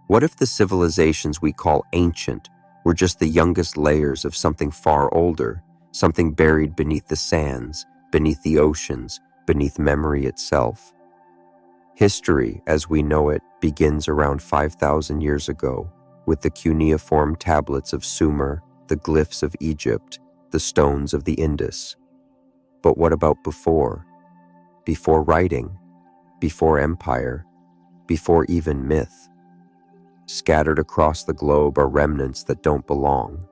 What if the civilizations we call ancient were just the youngest layers of something far older, something buried beneath the sands, beneath the oceans, beneath memory itself? History, as we know it, begins around 5,000 years ago, with the cuneiform tablets of Sumer, the glyphs of Egypt, the stones of the Indus. But what about before? Before writing, before empire, before even myth? Scattered across the globe are remnants that don't belong,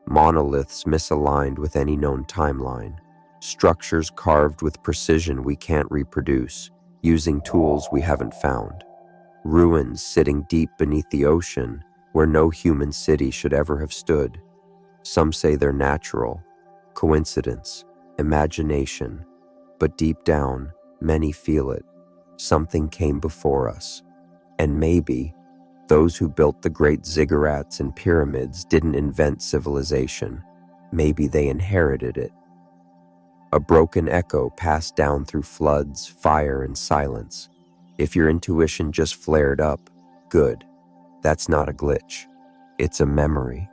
monoliths misaligned with any known timeline, structures carved with precision we can't reproduce, using tools we haven't found, ruins sitting deep beneath the ocean where no human city should ever have stood. Some say they're natural, coincidence, imagination, but deep down, many feel it. Something came before us. And maybe those who built the great ziggurats and pyramids didn't invent civilization. Maybe they inherited it. A broken echo passed down through floods, fire, and silence. If your intuition just flared up, good. That's not a glitch. It's a memory.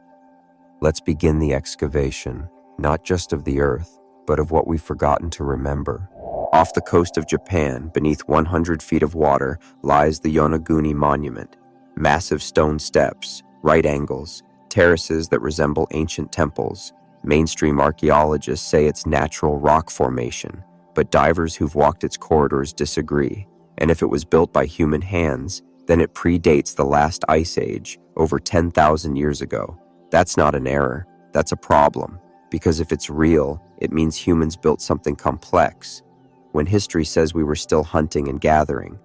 Let's begin the excavation, not just of the earth, but of what we've forgotten to remember. Off the coast of Japan, beneath 100 feet of water, lies the Yonaguni monument. Massive stone steps, right angles, terraces that resemble ancient temples. Mainstream archaeologists say it's natural rock formation, but divers who've walked its corridors disagree. And if it was built by human hands, then it predates the last ice age, over 10,000 years ago. That's not an error, that's a problem. Because if it's real, it means humans built something complex. When history says we were still hunting and gathering.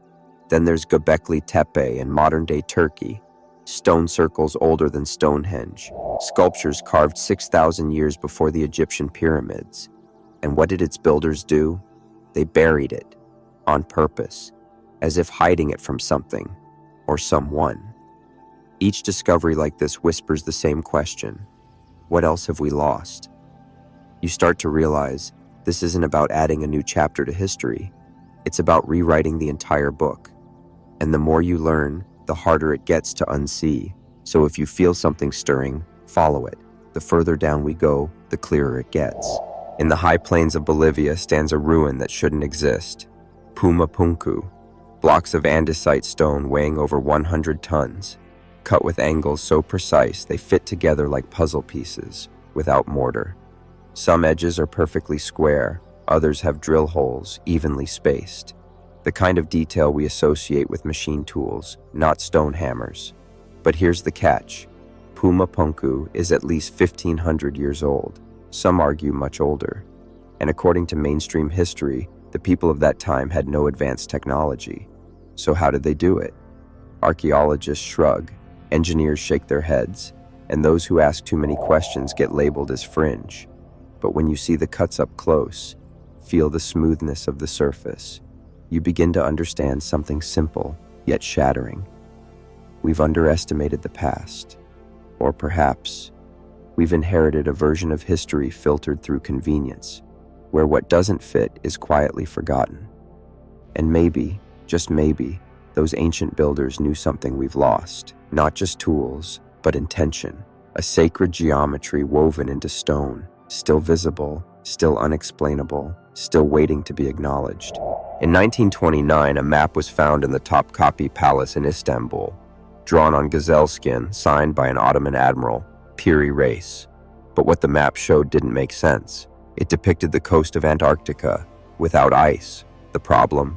Then there's Göbekli Tepe in modern-day Turkey, stone circles older than Stonehenge, sculptures carved 6,000 years before the Egyptian pyramids. And what did its builders do? They buried it, on purpose, as if hiding it from something, or someone. Each discovery like this whispers the same question: what else have we lost? You start to realize this isn't about adding a new chapter to history. It's about rewriting the entire book. And the more you learn, the harder it gets to unsee. So if you feel something stirring, follow it. The further down we go, the clearer it gets. In the high plains of Bolivia stands a ruin that shouldn't exist. Puma Punku, blocks of andesite stone weighing over 100 tons, cut with angles so precise they fit together like puzzle pieces, without mortar. Some edges are perfectly square, others have drill holes evenly spaced. The kind of detail we associate with machine tools, not stone hammers. But here's the catch. Puma Punku is at least 1,500 years old. Some argue much older. And according to mainstream history, the people of that time had no advanced technology. So how did they do it? Archaeologists shrug, engineers shake their heads, and those who ask too many questions get labeled as fringe. But when you see the cuts up close, feel the smoothness of the surface, you begin to understand something simple, yet shattering. We've underestimated the past. Or perhaps, we've inherited a version of history filtered through convenience, where what doesn't fit is quietly forgotten. And maybe, just maybe, those ancient builders knew something we've lost. Not just tools, but intention. A sacred geometry woven into stone, still visible, still unexplainable, still waiting to be acknowledged. In 1929, a map was found in the Topkapi Palace in Istanbul, drawn on gazelle skin, signed by an Ottoman admiral, Piri Reis. But what the map showed didn't make sense. It depicted the coast of Antarctica, without ice. The problem?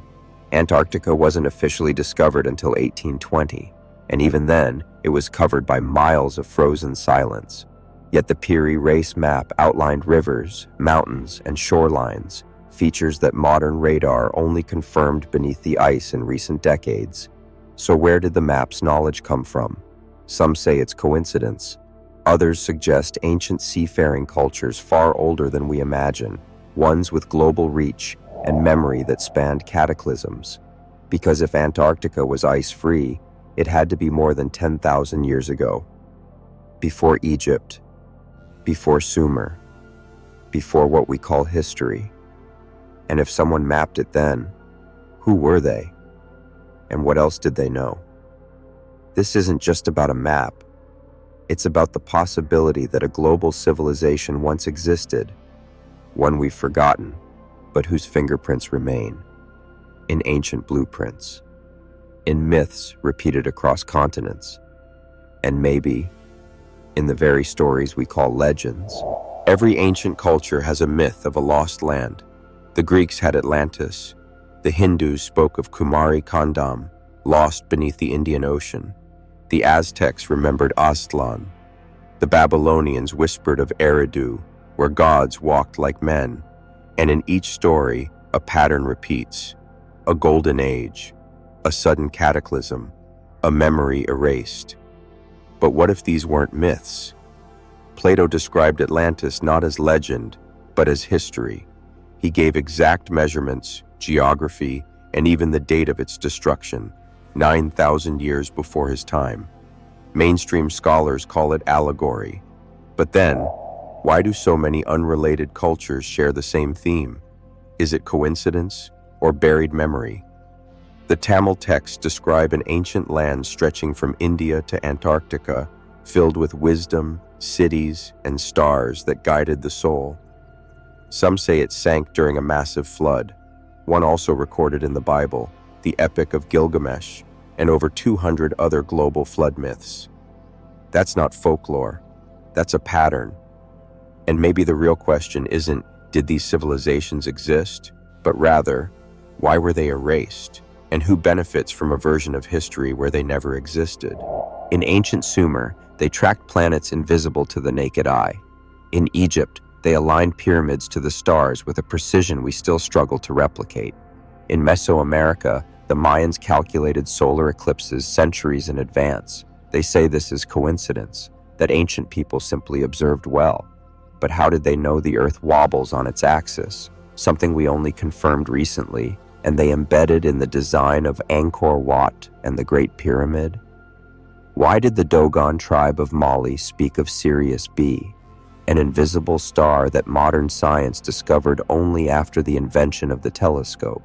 Antarctica wasn't officially discovered until 1820, and even then, it was covered by miles of frozen silence. Yet the Piri Reis map outlined rivers, mountains, and shorelines, features that modern radar only confirmed beneath the ice in recent decades. So where did the map's knowledge come from? Some say it's coincidence. Others suggest ancient seafaring cultures far older than we imagine, ones with global reach and memory that spanned cataclysms. Because if Antarctica was ice-free, it had to be more than 10,000 years ago. Before Egypt, before Sumer, before what we call history. And if someone mapped it then, who were they? And what else did they know? This isn't just about a map. It's about the possibility that a global civilization once existed, one we've forgotten, but whose fingerprints remain in ancient blueprints, in myths repeated across continents, and maybe in the very stories we call legends. Every ancient culture has a myth of a lost land. The Greeks had Atlantis. The Hindus spoke of Kumari Kandam, lost beneath the Indian Ocean. The Aztecs remembered Aztlan. The Babylonians whispered of Eridu, where gods walked like men. And in each story, a pattern repeats: a golden age, a sudden cataclysm, a memory erased. But what if these weren't myths? Plato described Atlantis not as legend, but as history. He gave exact measurements, geography, and even the date of its destruction, 9,000 years before his time. Mainstream scholars call it allegory. But then, why do so many unrelated cultures share the same theme? Is it coincidence or buried memory? The Tamil texts describe an ancient land stretching from India to Antarctica, filled with wisdom, cities, and stars that guided the soul. Some say it sank during a massive flood. One also recorded in the Bible, the Epic of Gilgamesh, and over 200 other global flood myths. That's not folklore. That's a pattern. And maybe the real question isn't, did these civilizations exist? But rather, why were they erased? And who benefits from a version of history where they never existed? In ancient Sumer, they tracked planets invisible to the naked eye. In Egypt, they aligned pyramids to the stars with a precision we still struggle to replicate. In Mesoamerica, the Mayans calculated solar eclipses centuries in advance. They say this is coincidence, that ancient people simply observed well. But how did they know the Earth wobbles on its axis? Something we only confirmed recently, and they embedded in the design of Angkor Wat and the Great Pyramid? Why did the Dogon tribe of Mali speak of Sirius B, an invisible star that modern science discovered only after the invention of the telescope?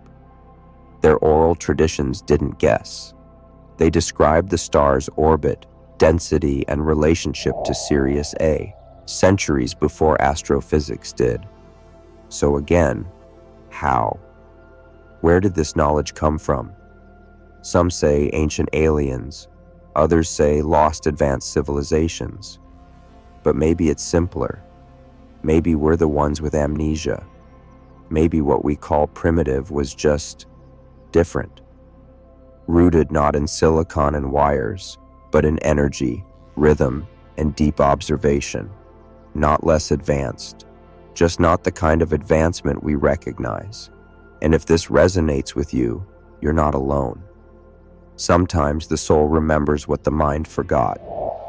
Their oral traditions didn't guess. They described the star's orbit, density, and relationship to Sirius A, centuries before astrophysics did. So again, how? Where did this knowledge come from? Some say ancient aliens, others say lost advanced civilizations. But maybe it's simpler. Maybe we're the ones with amnesia. Maybe what we call primitive was just different. Rooted not in silicon and wires, but in energy, rhythm, and deep observation. Not less advanced, just not the kind of advancement we recognize. And if this resonates with you, you're not alone. Sometimes the soul remembers what the mind forgot.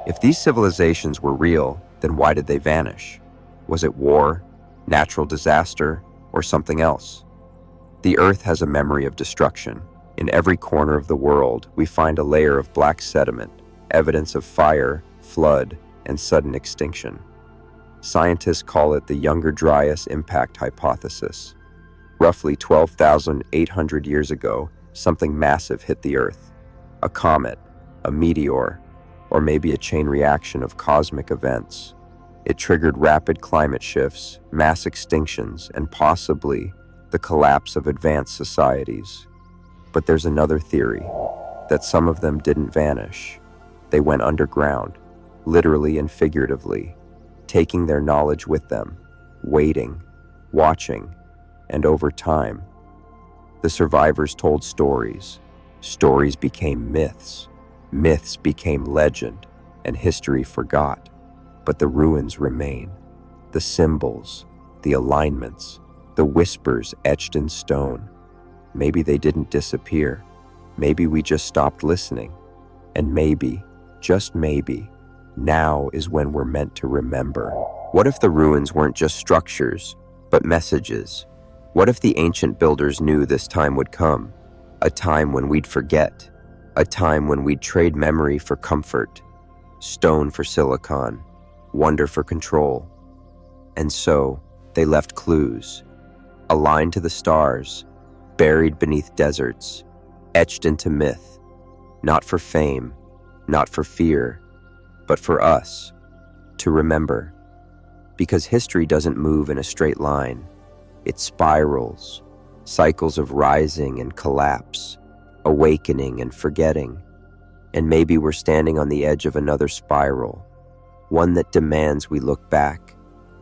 If these civilizations were real, then why did they vanish? Was it war, natural disaster, or something else? The Earth has a memory of destruction. In every corner of the world, we find a layer of black sediment, evidence of fire, flood, and sudden extinction. Scientists call it the Younger Dryas impact hypothesis. Roughly 12,800 years ago, something massive hit the Earth. A comet, a meteor, or maybe a chain reaction of cosmic events. It triggered rapid climate shifts, mass extinctions, and possibly the collapse of advanced societies. But there's another theory, that some of them didn't vanish. They went underground, literally and figuratively, taking their knowledge with them, waiting, watching, and over time, the survivors told stories. Stories became myths. Myths became legend, and history forgot. But the ruins remain. The symbols, the alignments, the whispers etched in stone. Maybe they didn't disappear. Maybe we just stopped listening. And maybe, just maybe, now is when we're meant to remember. What if the ruins weren't just structures, but messages? What if the ancient builders knew this time would come? A time when we'd forget. A time when we'd trade memory for comfort, stone for silicon, wonder for control. And so, they left clues, aligned to the stars, buried beneath deserts, etched into myth, not for fame, not for fear, but for us to remember. Because history doesn't move in a straight line. It spirals, cycles of rising and collapse, awakening and forgetting. And maybe we're standing on the edge of another spiral, one that demands we look back,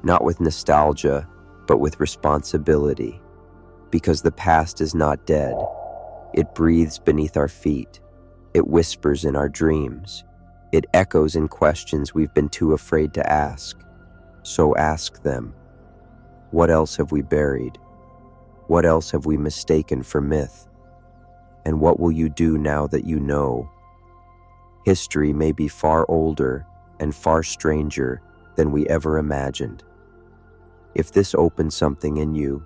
not with nostalgia, but with responsibility. Because the past is not dead. It breathes beneath our feet. It whispers in our dreams. It echoes in questions we've been too afraid to ask. So ask them. What else have we buried? What else have we mistaken for myth? And what will you do now that you know? History may be far older and far stranger than we ever imagined. If this opens something in you,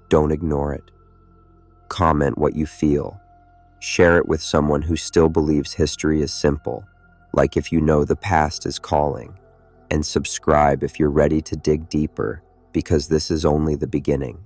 don't ignore it. Comment what you feel. Share it with someone who still believes history is simple, like if you know the past is calling. And subscribe if you're ready to dig deeper, because this is only the beginning.